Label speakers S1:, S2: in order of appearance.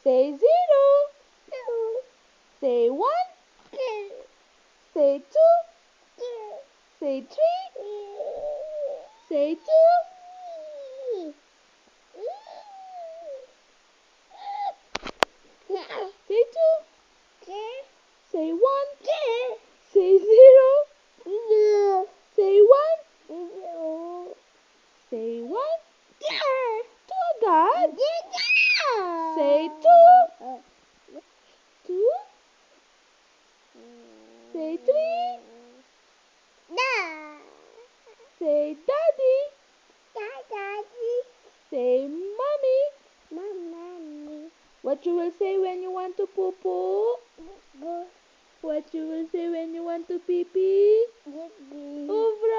S1: Say 0. Say 1. Say 2. Say 3. Say 2. Say 2. Say 1. Say 0. Say 1. Say 1. 2 agad. Say 2. 2. Say 3. Say daddy. Say mommy. What you will say when you want to poo poo? What you will say when you want to pee pee? Ouvra.